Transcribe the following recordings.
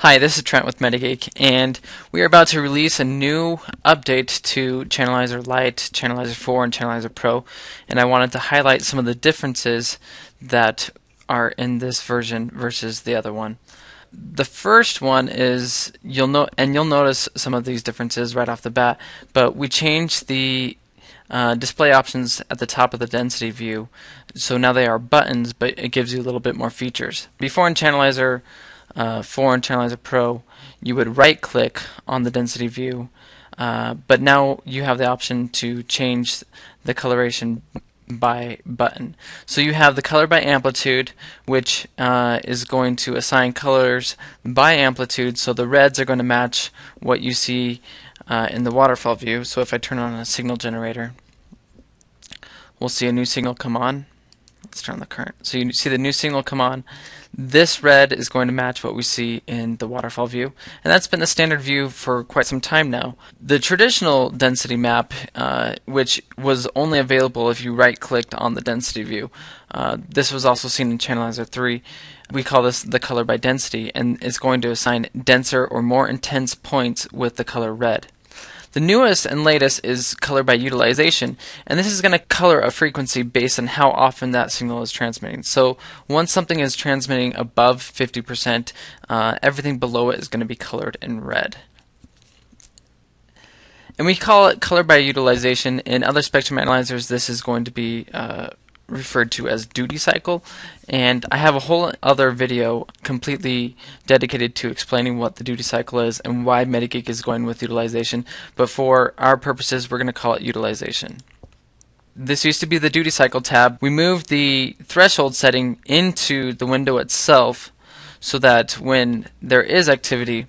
Hi, this is Trent with Metageek, and we are about to release a new update to Chanalyzer Lite, Chanalyzer 4, and Chanalyzer Pro, and I wanted to highlight some of the differences that are in this version versus the other one. The first one is you'll notice some of these differences right off the bat, but we changed the display options at the top of the density view, so now they are buttons, but it gives you a little bit more features. Before in Chanalyzer 4 and Chanalyzer Pro, you would right click on the density view, but now you have the option to change the coloration by button. So you have the color by amplitude, which is going to assign colors by amplitude, so the reds are going to match what you see in the waterfall view. So if I turn on a signal generator, we'll see a new signal come on. Let's turn on the current. So you see the new signal come on. This red is going to match what we see in the waterfall view, and that's been the standard view for quite some time now. The traditional density map, which was only available if you right-clicked on the density view, this was also seen in Chanalyzer 3. We call this the color by density, and it's going to assign denser or more intense points with the color red. The newest and latest is color by utilization, and this is going to color a frequency based on how often that signal is transmitting. So once something is transmitting above 50%, everything below it is going to be colored in red. And we call it color by utilization. In other spectrum analyzers, this is going to be referred to as duty cycle, and I have a whole other video completely dedicated to explaining what the duty cycle is and why Metageek is going with utilization, but for our purposes we're going to call it utilization. This used to be the duty cycle tab. We moved the threshold setting into the window itself so that when there is activity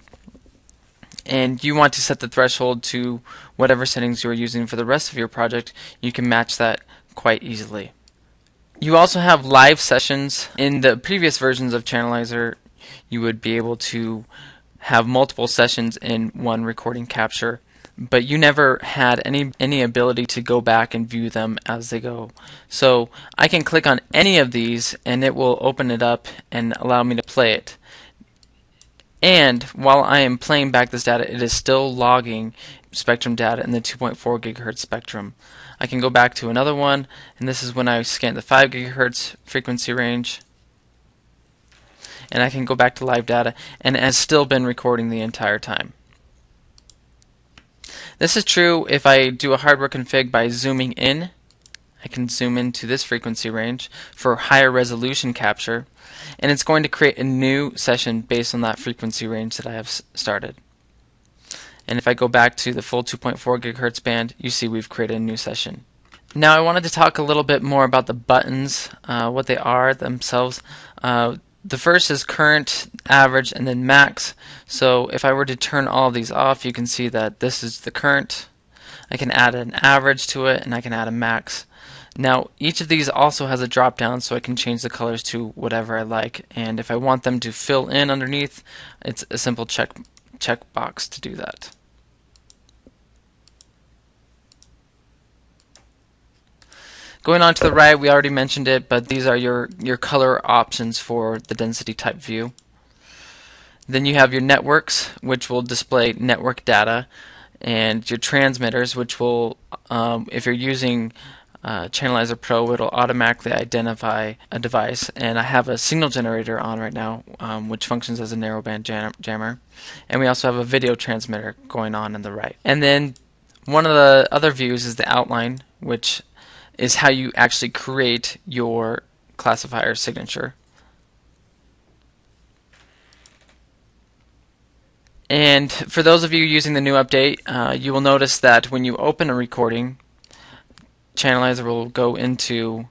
and you want to set the threshold to whatever settings you're using for the rest of your project, you can match that quite easily. You also have live sessions. In the previous versions of Chanalyzer, you would be able to have multiple sessions in one recording capture, but you never had any ability to go back and view them as they go. So I can click on any of these and it will open it up and allow me to play it. And while I am playing back this data, it is still logging spectrum data in the 2.4 gigahertz spectrum. I can go back to another one, and this is when I scan the 5 gigahertz frequency range. And I can go back to live data, and it has still been recording the entire time. This is true if I do a hardware config by zooming in. I can zoom into this frequency range for higher resolution capture, and it's going to create a new session based on that frequency range that I have started. And if I go back to the full 2.4 gigahertz band, you see we've created a new session. Now I wanted to talk a little bit more about the buttons, what they are themselves. The first is current, average, and then max. So if I were to turn all these off, you can see that this is the current. I can add an average to it, and I can add a max. Now each of these also has a drop down, so I can change the colors to whatever I like, and if I want them to fill in underneath, it's a simple check box to do that. Going on to the right, we already mentioned it, but these are your color options for the density type view. Then you have your networks, which will display network data, and your transmitters, which will, if you're using Chanalyzer Pro, it'll automatically identify a device. And I have a signal generator on right now, which functions as a narrowband jammer. And we also have a video transmitter going on the right. And then one of the other views is the outline, which is how you actually create your classifier signature. And for those of you using the new update, you will notice that when you open a recording, Chanalyzer will go into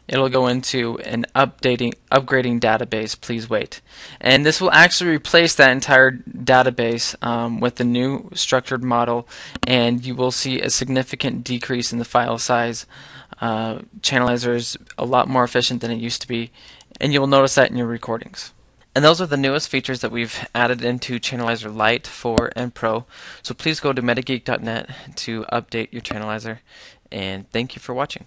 an upgrading database. Please wait. And this will actually replace that entire database with the new structured model, and you will see a significant decrease in the file size. Chanalyzer is a lot more efficient than it used to be, and you will notice that in your recordings. And those are the newest features that we've added into Chanalyzer Lite 4 and Pro. So please go to metageek.net to update your Chanalyzer, and thank you for watching.